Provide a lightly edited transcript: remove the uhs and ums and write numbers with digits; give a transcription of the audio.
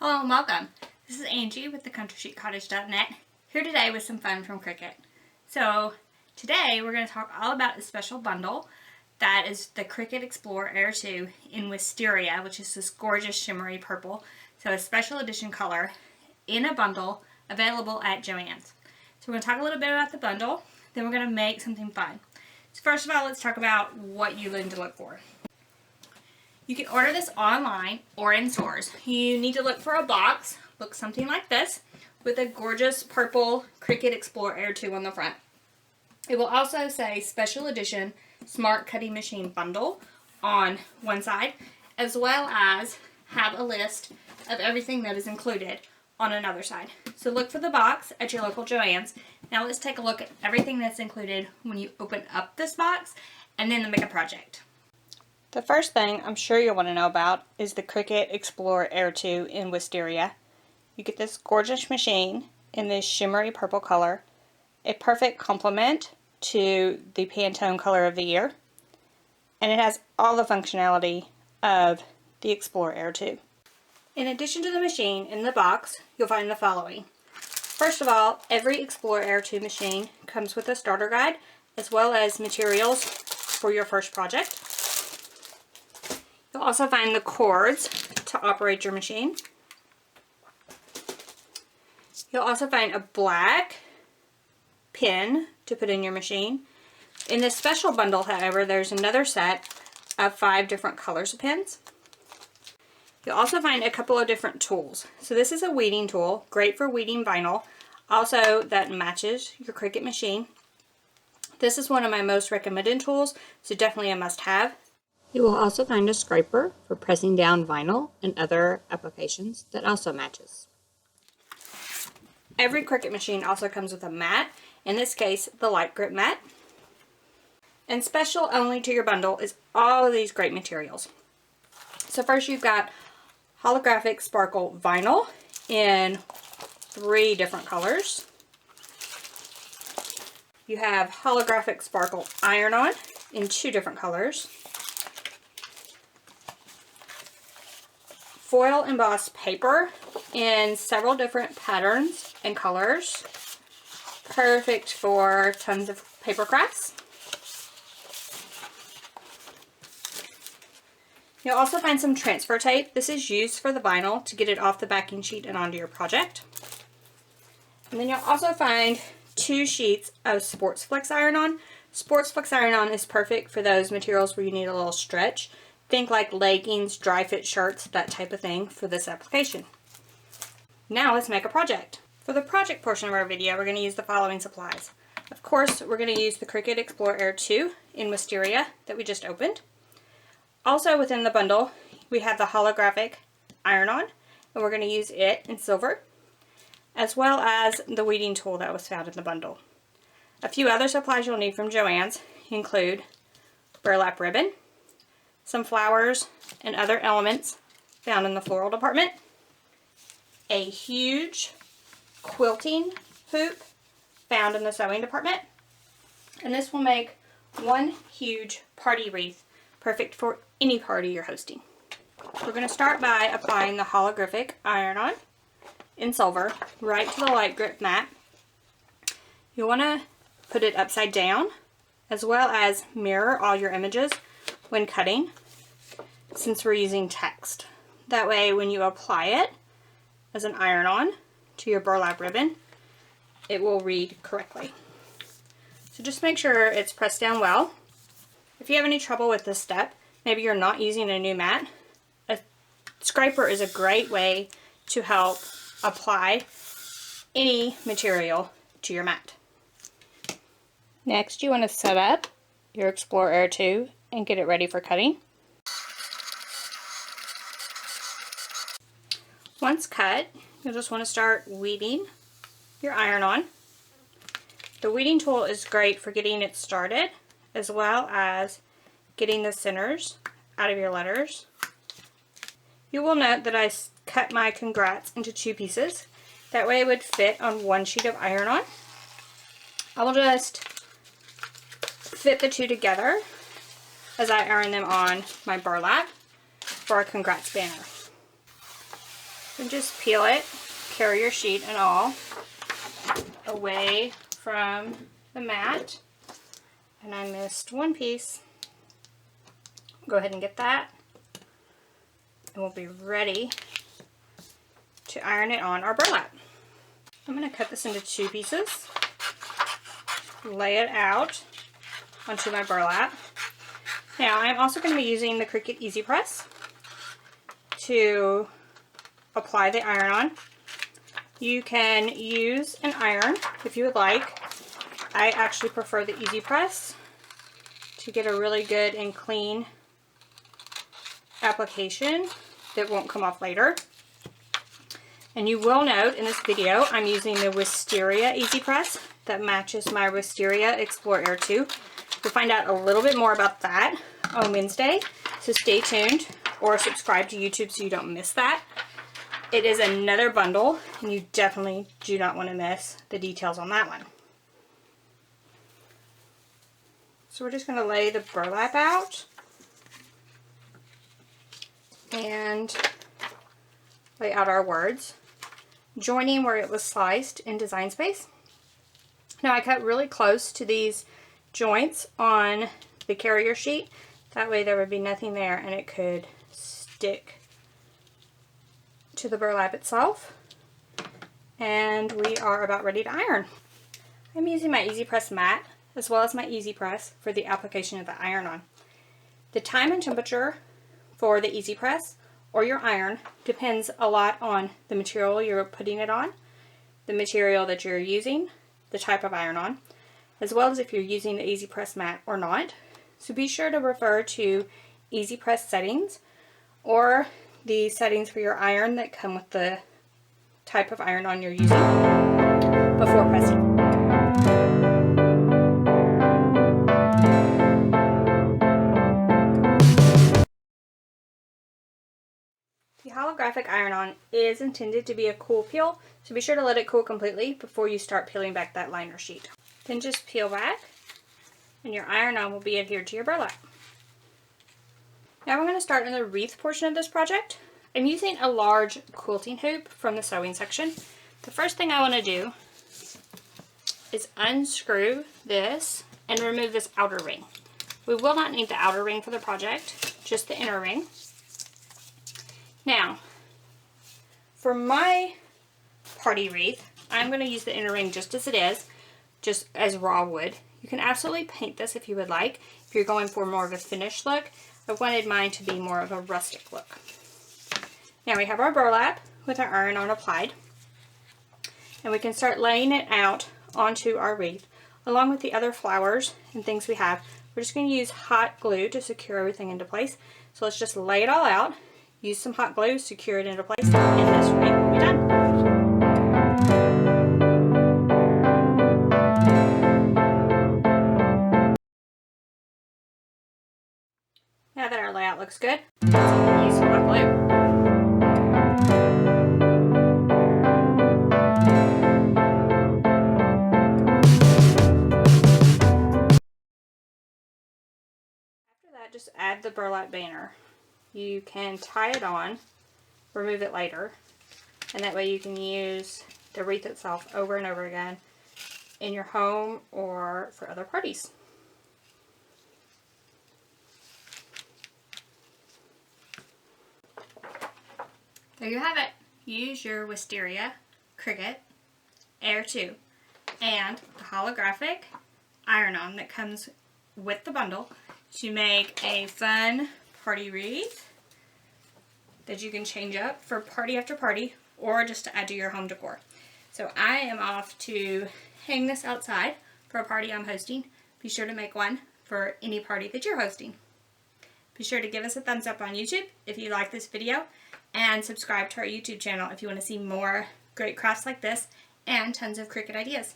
Hello and welcome. This is Angie with thecountrysheetcottage.net, here today with some fun from Cricut. So today we're going to talk all about a special bundle that is the Cricut Explore Air 2 in Wisteria, which is this gorgeous shimmery purple. So a special edition color in a bundle available at Joann's. So we're going to talk a little bit about the bundle, then we're going to make something fun. So first of all, let's talk about what you need to look for. You can order this online or in stores. You need to look for a box, looks something like this, with a gorgeous purple Cricut Explore Air 2 on the front. It will also say Special Edition Smart Cutting Machine Bundle on one side, as well as have a list of everything that is included on another side. So look for the box at your local Joann's. Now let's take a look at everything that's included when you open up this box and then the Make a Project. The first thing I'm sure you'll want to know about is the Cricut Explore Air 2 in Wisteria. You get this gorgeous machine in this shimmery purple color, a perfect complement to the Pantone color of the year, and it has all the functionality of the Explore Air 2. In addition to the machine, in the box, you'll find the following. First of all, every Explore Air 2 machine comes with a starter guide, as well as materials for your first project. You'll also find the cords to operate your machine. You'll also find a black pin to put in your machine. In this special bundle, however, there's another set of 5 different colors of pins. You'll also find a couple of different tools. So this is a weeding tool, great for weeding vinyl, also that matches your Cricut machine. This is one of my most recommended tools, so definitely a must-have. You will also find a scraper for pressing down vinyl and other applications that also matches. Every Cricut machine also comes with a mat, in this case the light grip mat. And special only to your bundle is all of these great materials. So first you've got holographic sparkle vinyl in 3 different colors. You have holographic sparkle iron-on in 2 different colors. Foil embossed paper in several different patterns and colors. Perfect for tons of paper crafts. You'll also find some transfer tape. This is used for the vinyl to get it off the backing sheet and onto your project. And then you'll also find 2 sheets of Sports Flex iron-on. Sports Flex iron-on is perfect for those materials where you need a little stretch. Think like leggings, dry fit shirts, that type of thing for this application. Now let's make a project. For the project portion of our video, we're going to use the following supplies. Of course, we're going to use the Cricut Explore Air 2 in Wisteria that we just opened. Also within the bundle, we have the holographic iron-on, and we're going to use it in silver, as well as the weeding tool that was found in the bundle. A few other supplies you'll need from Joann's include burlap ribbon, some flowers and other elements found in the floral department, a huge quilting hoop found in the sewing department, and this will make one huge party wreath, perfect for any party you're hosting. We're going to start by applying the holographic iron-on in silver right to the light grip mat. You want to put it upside down, as well as mirror all your images when cutting, since we're using text. That way when you apply it as an iron-on to your burlap ribbon, it will read correctly. So just make sure it's pressed down well. If you have any trouble with this step, maybe you're not using a new mat, a scraper is a great way to help apply any material to your mat. Next, you want to set up your Explore Air 2 and get it ready for cutting. Once cut, you'll just want to start weeding your iron-on. The weeding tool is great for getting it started, as well as getting the centers out of your letters. You will note that I cut my congrats into 2 pieces. That way it would fit on one sheet of iron-on. I will just fit the 2 together as I iron them on my burlap for a congrats banner. And just peel it, carrier sheet and all, away from the mat. And I missed one piece. Go ahead and get that. And we'll be ready to iron it on our burlap. I'm going to cut this into 2 pieces, lay it out onto my burlap. Now I'm also going to be using the Cricut Easy Press to apply the iron on. You can use an iron if you would like. I actually prefer the Easy Press to get a really good and clean application that won't come off later. And you will note in this video I'm using the Wisteria Easy Press that matches my Wisteria Explore Air 2. You'll find out a little bit more about that on Wednesday, so stay tuned or subscribe to YouTube so you don't miss that. It is another bundle and you definitely do not want to miss the details on that one. So we're just going to lay the burlap out and lay out our words, joining where it was sliced in design space. Now I cut really close to these joints on the carrier sheet. That way there would be nothing there and it could stick to the burlap itself. And we are about ready to iron. I'm using my Easy Press mat as well as my Easy Press for the application of the iron on. The time and temperature for the Easy Press or your iron depends a lot on the material you're putting it on, the material that you're using, the type of iron on, as well as if you're using the Easy Press mat or not. So be sure to refer to Easy Press settings or the settings for your iron that come with the type of iron on you're using before pressing. The holographic iron-on is intended to be a cool peel, so be sure to let it cool completely before you start peeling back that liner sheet. Then just peel back and your iron-on will be adhered to your burlap. Now we're going to start in the wreath portion of this project. I'm using a large quilting hoop from the sewing section. The first thing I want to do is unscrew this and remove this outer ring. We will not need the outer ring for the project, just the inner ring. Now, for my party wreath, I'm going to use the inner ring just as it is, just as raw wood. You can absolutely paint this if you would like. If you're going for more of a finished look, I wanted mine to be more of a rustic look. Now we have our burlap with our iron-on applied, and we can start laying it out onto our wreath, along with the other flowers and things we have. We're just going to use hot glue to secure everything into place. So let's just lay it all out. Use some hot glue, secure it into place, and this wreath will be done. Now that our layout looks good, let's use some hot glue. After that, just add the burlap banner. You can tie it on, remove it later, and that way you can use the wreath itself over and over again in your home or for other parties. There you have it. Use your Wisteria Cricut Air 2 and the holographic iron-on that comes with the bundle to make a fun party wreath that you can change up for party after party or just to add to your home decor. So I am off to hang this outside for a party I'm hosting. Be sure to make one for any party that you're hosting. Be sure to give us a thumbs up on YouTube if you like this video, and subscribe to our YouTube channel if you want to see more great crafts like this and tons of Cricut ideas.